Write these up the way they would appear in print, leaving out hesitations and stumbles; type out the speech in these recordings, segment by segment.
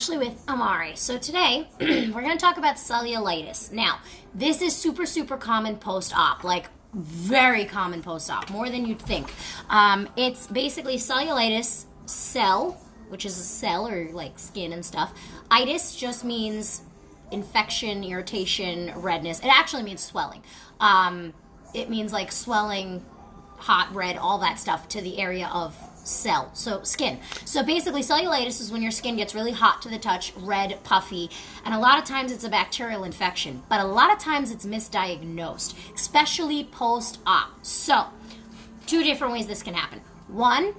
Ashley with Amare. So today we're going to talk about cellulitis. Now, this is super common post-op, like very common post-op, more than you'd think. It's basically cellulitis, cell, which is a cell or like skin and stuff. Itis just means infection, irritation, redness. It actually means swelling. It means like swelling, hot, red, all that stuff to the area of cell, so skin. So basically cellulitis is when your skin gets really hot to the touch, red, puffy, and a lot of times it's a bacterial infection, but a lot of times it's misdiagnosed, especially post-op. So, two different ways this can happen. One,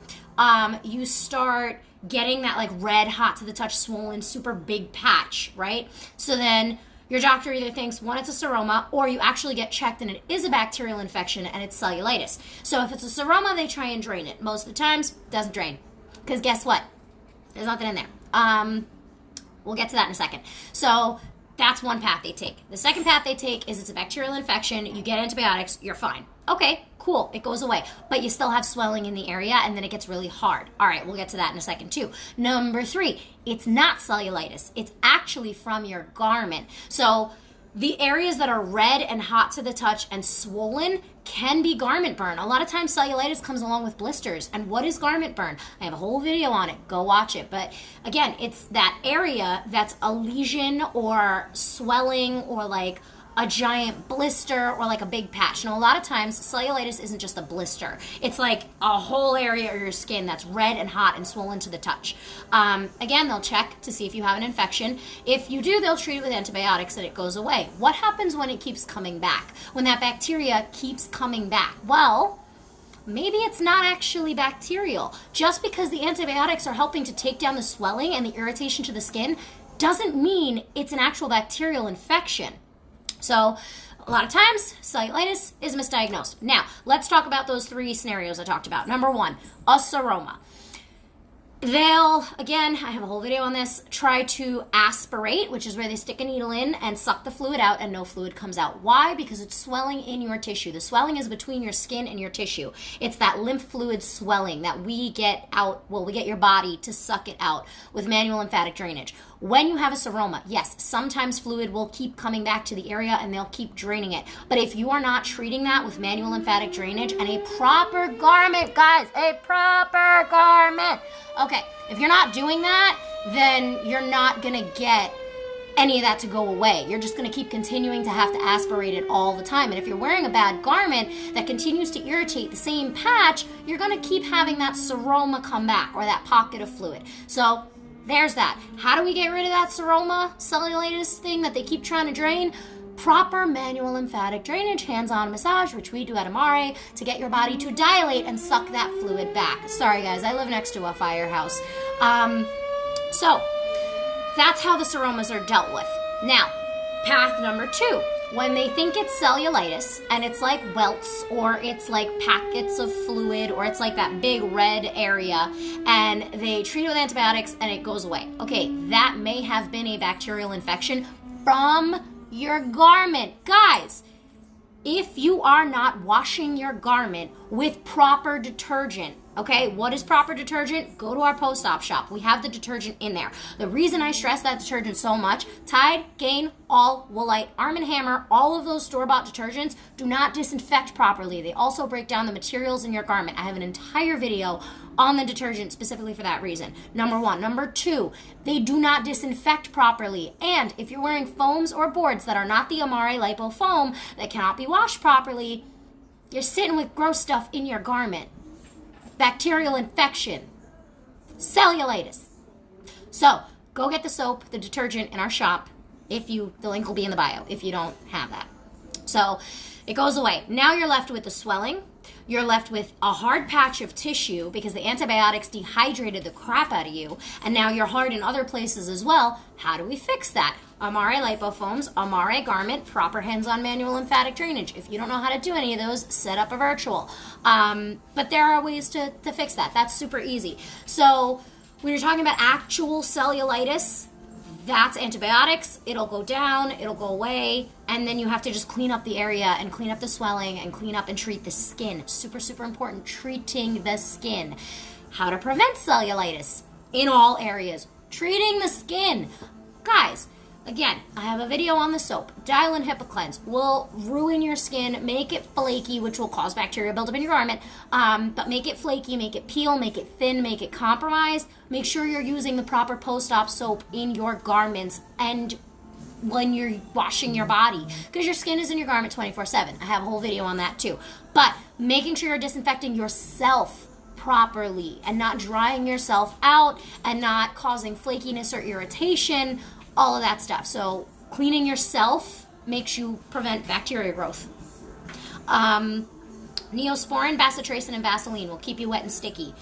you start getting that like red, hot to the touch, swollen, super big patch, right? So then your doctor either thinks, one, it's a seroma, or you actually get checked and it is a bacterial infection and it's cellulitis. So if it's a seroma, they try and drain it. Most of the times, it doesn't drain. Because guess what? There's nothing in there. We'll get to that in a second. So that's one path they take. The second path they take is it's a bacterial infection, you get antibiotics, you're fine. Okay, cool, it goes away. But you still have swelling in the area and then it gets really hard. All right, we'll get to that in a second too. Number 3, it's not cellulitis. It's actually from your garment. So the areas that are red and hot to the touch and swollen can be garment burn. A lot of times cellulitis comes along with blisters. And what is garment burn? I have a whole video on it. Go watch it. But again, it's that area that's a lesion or swelling or like a giant blister or like a big patch. Now, a lot of times cellulitis isn't just a blister. It's like a whole area of your skin that's red and hot and swollen to the touch. Again, they'll check to see if you have an infection. If you do, they'll treat it with antibiotics and it goes away. What happens when it keeps coming back? When that bacteria keeps coming back? Well, maybe it's not actually bacterial. Just because the antibiotics are helping to take down the swelling and the irritation to the skin doesn't mean it's an actual bacterial infection. So, a lot of times, cellulitis is misdiagnosed. Now, let's talk about those 3 scenarios I talked about. Number 1, a seroma. They'll, again, I have a whole video on this, try to aspirate, which is where they stick a needle in and suck the fluid out and no fluid comes out. Why? Because it's swelling in your tissue. The swelling is between your skin and your tissue. It's that lymph fluid swelling that we get out, well, we get your body to suck it out with manual lymphatic drainage. When you have a seroma, yes, sometimes fluid will keep coming back to the area and they'll keep draining it. But if you are not treating that with manual lymphatic drainage and a proper garment, guys, a proper garment. Okay, if you're not doing that, then you're not gonna get any of that to go away. You're just gonna keep continuing to have to aspirate it all the time. And if you're wearing a bad garment that continues to irritate the same patch, you're gonna keep having that seroma come back or that pocket of fluid. So there's that. How do we get rid of that seroma, cellulitis thing that they keep trying to drain? Proper manual lymphatic drainage, hands-on massage, which we do at Amare, to get your body to dilate and suck that fluid back. Sorry guys, I live next to a firehouse. So that's how the seromas are dealt with. Now, path number 2. When they think it's cellulitis and it's like welts or it's like packets of fluid or it's like that big red area and they treat it with antibiotics and it goes away. Okay, that may have been a bacterial infection from your garment. Guys, if you are not washing your garment with proper detergent, okay, what is proper detergent? Go to our post-op shop. We have the detergent in there. The reason I stress that detergent so much, Tide, Gain, All, Woolite, Arm & Hammer, all of those store-bought detergents do not disinfect properly. They also break down the materials in your garment. I have an entire video on the detergent specifically for that reason. Number 1. Number 2, they do not disinfect properly. And if you're wearing foams or boards that are not the Amare Lipo foam that cannot be washed properly, you're sitting with gross stuff in your garment. Bacterial infection, cellulitis. So go get the soap, the detergent in our shop. The link will be in the bio if you don't have that. So it goes away. Now you're left with the swelling. You're left with a hard patch of tissue because the antibiotics dehydrated the crap out of you, and now you're hard in other places as well. How do we fix that? Amare lipofoams, Amare garment, proper hands-on manual lymphatic drainage. If you don't know how to do any of those, set up a virtual. But there are ways to fix that. That's super easy. So when you're talking about actual cellulitis, that's antibiotics. It'll go down, it'll go away, and then you have to just clean up the area and clean up the swelling and clean up and treat the skin. Super important, treating the skin. How to prevent cellulitis in all areas. Treating the skin. Guys, again, I have a video on the soap. Dial in HIPAA Cleanse will ruin your skin, make it flaky, which will cause bacteria buildup in your garment, but make it flaky, make it peel, make it thin, make it compromised. Make sure you're using the proper post-op soap in your garments and when you're washing your body, because your skin is in your garment 24/7. I have a whole video on that too. But making sure you're disinfecting yourself properly and not drying yourself out and not causing flakiness or irritation, all of that stuff. So cleaning yourself makes you prevent bacteria growth. Neosporin, bacitracin, and Vaseline will keep you wet and sticky.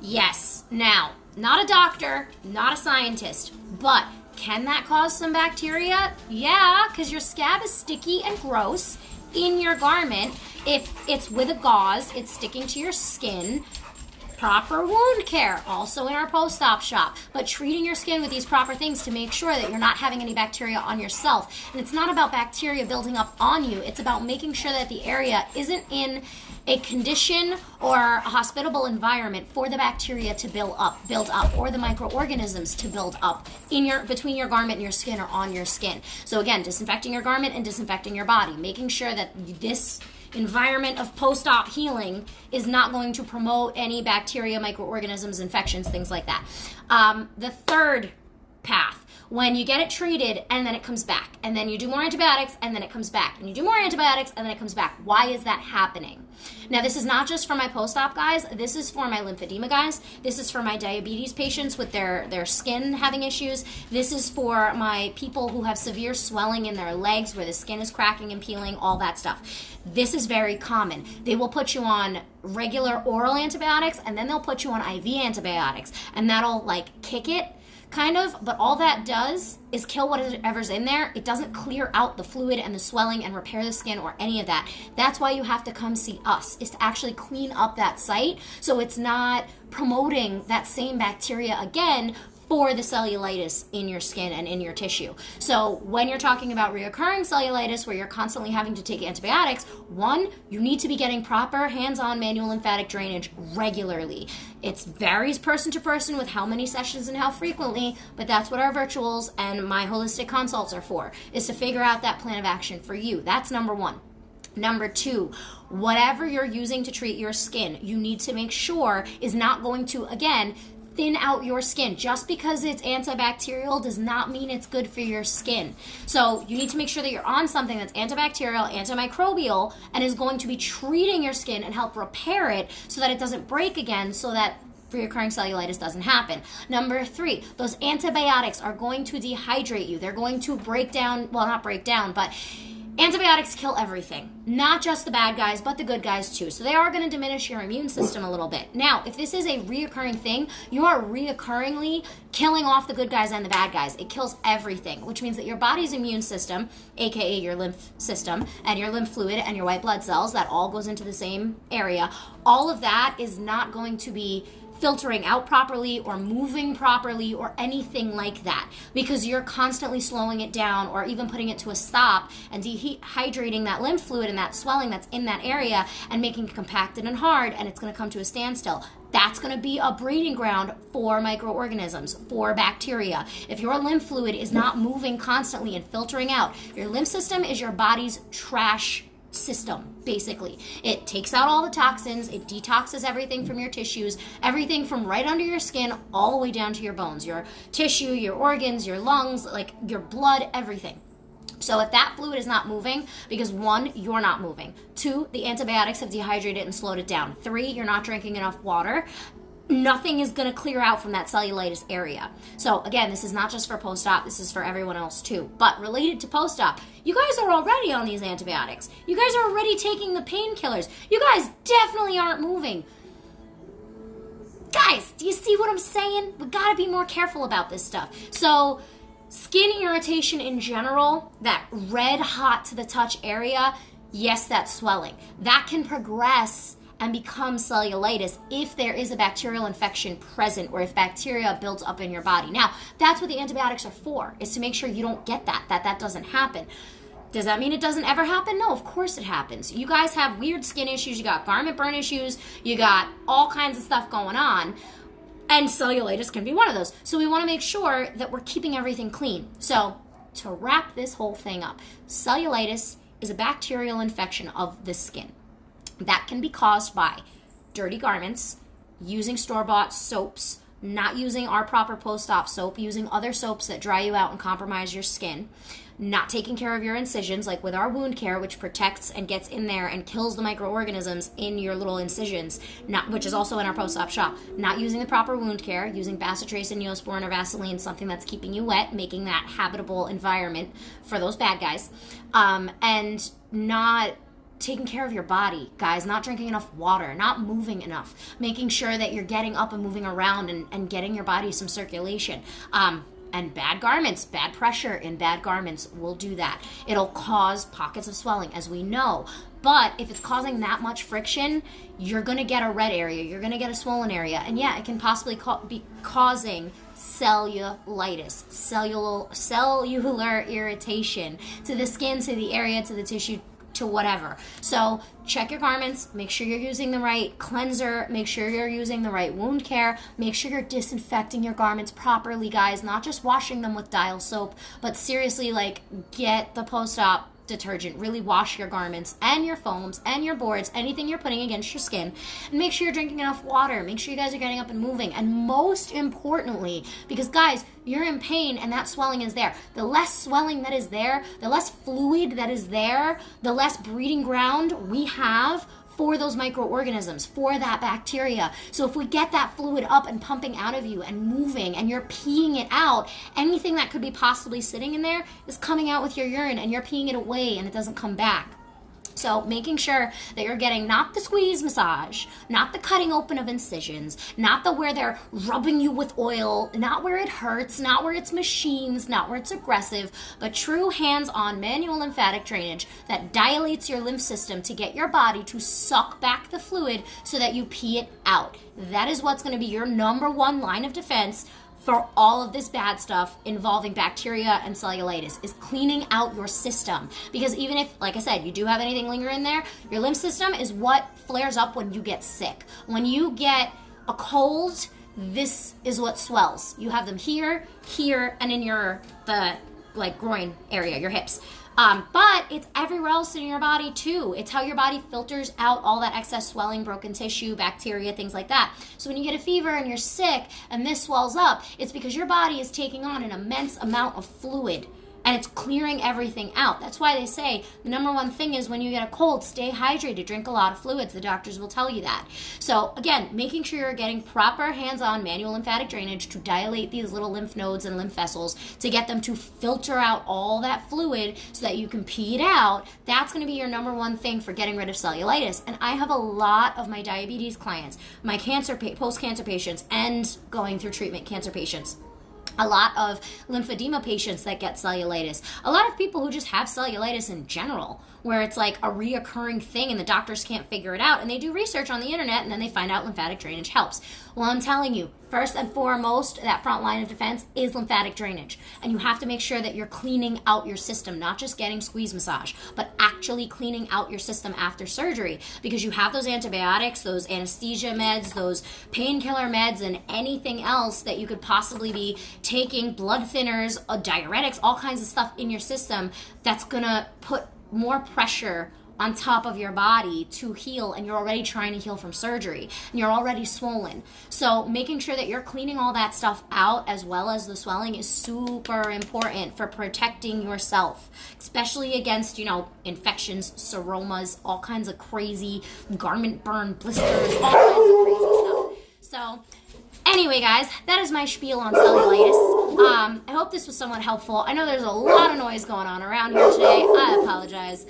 Yes. Now, not a doctor, not a scientist, but can that cause some bacteria? Yeah, because your scab is sticky and gross in your garment. If it's with a gauze, it's sticking to your skin. Proper wound care, also in our post-op shop, but treating your skin with these proper things to make sure that you're not having any bacteria on yourself. And it's not about bacteria building up on you, it's about making sure that the area isn't in a condition or a hospitable environment for the bacteria to build up, or the microorganisms to build up between your garment and your skin or on your skin. So again, disinfecting your garment and disinfecting your body, making sure that this environment of post-op healing is not going to promote any bacteria, microorganisms, infections, things like that. The third path, when you get it treated and then it comes back, and then you do more antibiotics and then it comes back, and you do more antibiotics and then it comes back. Why is that happening? Now, this is not just for my post-op guys. This is for my lymphedema guys. This is for my diabetes patients with their skin having issues. This is for my people who have severe swelling in their legs where the skin is cracking and peeling, all that stuff. This is very common. They will put you on regular oral antibiotics and then they'll put you on IV antibiotics, and that'll like kick it, kind of, but all that does is kill whatever's in there. It doesn't clear out the fluid and the swelling and repair the skin or any of that. That's why you have to come see us, is to actually clean up that site so it's not promoting that same bacteria again for the cellulitis in your skin and in your tissue. So when you're talking about reoccurring cellulitis where you're constantly having to take antibiotics, one, you need to be getting proper hands-on manual lymphatic drainage regularly. It varies person to person with how many sessions and how frequently, but that's what our virtuals and my holistic consults are for, is to figure out that plan of action for you. That's number one. Number two, whatever you're using to treat your skin, you need to make sure is not going to, again, thin out your skin. Just because it's antibacterial does not mean it's good for your skin. So you need to make sure that you're on something that's antibacterial, antimicrobial, and is going to be treating your skin and help repair it so that it doesn't break again, so that recurring cellulitis doesn't happen. Number three, those antibiotics are going to dehydrate you. They're going to break down, well, not break down, but antibiotics kill everything, not just the bad guys, but the good guys too. So they are going to diminish your immune system a little bit. Now, if this is a reoccurring thing, you are reoccurringly killing off the good guys and the bad guys. It kills everything, which means that your body's immune system, aka your lymph system, and your lymph fluid and your white blood cells, that all goes into the same area, all of that is not going to be filtering out properly or moving properly or anything like that, because you're constantly slowing it down or even putting it to a stop and dehydrating that lymph fluid and that swelling that's in that area and making it compacted and hard, and it's going to come to a standstill. That's going to be a breeding ground for microorganisms, for bacteria. If your lymph fluid is not moving constantly and filtering out, your lymph system is your body's trash system, basically. It takes out all the toxins, it detoxes everything from your tissues, everything from right under your skin all the way down to your bones, your tissue, your organs, your lungs, like your blood, everything. So if that fluid is not moving, because one, you're not moving, two, the antibiotics have dehydrated and slowed it down, three, you're not drinking enough water, nothing is going to clear out from that cellulitis area. So again, this is not just for post-op, this is for everyone else too. But related to post-op, you guys are already on these antibiotics. You guys are already taking the painkillers. You guys definitely aren't moving. Guys, do you see what I'm saying? We got to be more careful about this stuff. So skin irritation in general, that red hot to the touch area, yes, that's swelling. That can progress and become cellulitis if there is a bacterial infection present or if bacteria builds up in your body. Now, that's what the antibiotics are for, is to make sure you don't get that doesn't happen. Does that mean it doesn't ever happen? No, of course it happens. You guys have weird skin issues, you got garment burn issues, you got all kinds of stuff going on. And cellulitis can be one of those. So we want to make sure that we're keeping everything clean. So to wrap this whole thing up, cellulitis is a bacterial infection of the skin that can be caused by dirty garments, using store-bought soaps, not using our proper post-op soap, using other soaps that dry you out and compromise your skin, not taking care of your incisions, like with our wound care, which protects and gets in there and kills the microorganisms in your little incisions, which is also in our post-op shop, not using the proper wound care, using Bacitracin, Neosporin, or Vaseline, something that's keeping you wet, making that habitable environment for those bad guys, and not taking care of your body, guys, not drinking enough water, not moving enough, making sure that you're getting up and moving around and getting your body some circulation. And bad garments, bad pressure in bad garments will do that. It'll cause pockets of swelling, as we know. But if it's causing that much friction, you're going to get a red area, you're going to get a swollen area. And yeah, it can possibly be causing cellulitis, cellular irritation to the skin, to the area, to the tissue, to whatever. So check your garments, make sure you're using the right cleanser, make sure you're using the right wound care, make sure you're disinfecting your garments properly, guys, not just washing them with dial soap, but seriously, like, get the post-op detergent, really wash your garments and your foams and your boards, anything you're putting against your skin, and make sure you're drinking enough water, make sure you guys are getting up and moving, and most importantly, because guys, you're in pain and that swelling is there, the less swelling that is there, the less fluid that is there, the less breeding ground we have for those microorganisms, for that bacteria. So if we get that fluid up and pumping out of you and moving and you're peeing it out, anything that could be possibly sitting in there is coming out with your urine and you're peeing it away and it doesn't come back. So making sure that you're getting not the squeeze massage, not the cutting open of incisions, not the where they're rubbing you with oil, not where it hurts, not where it's machines, not where it's aggressive, but true hands-on manual lymphatic drainage that dilates your lymph system to get your body to suck back the fluid so that you pee it out. That is what's going to be your number one line of defense for all of this bad stuff involving bacteria and cellulitis, is cleaning out your system. Because even if, like I said, you do have anything lingering in there, your lymph system is what flares up when you get sick. When you get a cold, this is what swells. You have them here, here, and in the groin area, your hips. But it's everywhere else in your body too. It's how your body filters out all that excess swelling, broken tissue, bacteria, things like that. So when you get a fever and you're sick and this swells up, it's because your body is taking on an immense amount of fluid and it's clearing everything out. That's why they say the number one thing is when you get a cold, stay hydrated, drink a lot of fluids. The doctors will tell you that. So again, making sure you're getting proper hands-on manual lymphatic drainage to dilate these little lymph nodes and lymph vessels to get them to filter out all that fluid so that you can pee it out. That's going to be your number one thing for getting rid of cellulitis. And I have a lot of my diabetes clients, my post-cancer patients, and going through treatment cancer patients, a lot of lymphedema patients that get cellulitis, a lot of people who just have cellulitis in general, where it's like a reoccurring thing and the doctors can't figure it out, and they do research on the internet and then they find out lymphatic drainage helps. Well, I'm telling you, first and foremost, that front line of defense is lymphatic drainage, and you have to make sure that you're cleaning out your system, not just getting squeeze massage, but actually cleaning out your system after surgery, because you have those antibiotics, those anesthesia meds, those painkiller meds, and anything else that you could possibly be taking, blood thinners, diuretics, all kinds of stuff in your system that's gonna put more pressure on top of your body to heal, and you're already trying to heal from surgery and you're already swollen. So making sure that you're cleaning all that stuff out as well as the swelling is super important for protecting yourself, especially against, infections, seromas, all kinds of crazy garment burn, blisters, all kinds of crazy stuff. So anyway, guys, that is my spiel on cellulitis. I hope this was somewhat helpful. I know there's a lot of noise going on around here today. I apologize.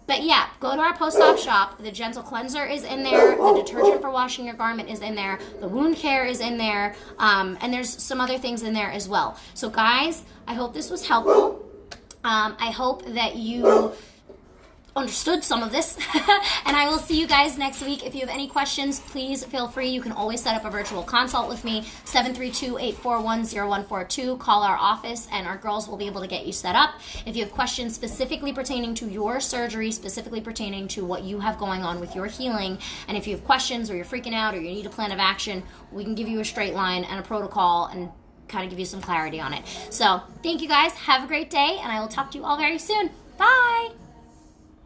But yeah, go to our post-op shop. The gentle cleanser is in there. The detergent for washing your garment is in there. The wound care is in there. And there's some other things in there as well. So guys, I hope this was helpful. I hope that you understood some of this. And I will see you guys next week. If you have any questions, please feel free. You can always set up a virtual consult with me, 732-841-0142. Call our office and our girls will be able to get you set up. If you have questions specifically pertaining to your surgery, specifically pertaining to what you have going on with your healing, and if you have questions or you're freaking out or you need a plan of action, we can give you a straight line and a protocol and kind of give you some clarity on it. So thank you guys. Have a great day, and I will talk to you all very soon. Bye.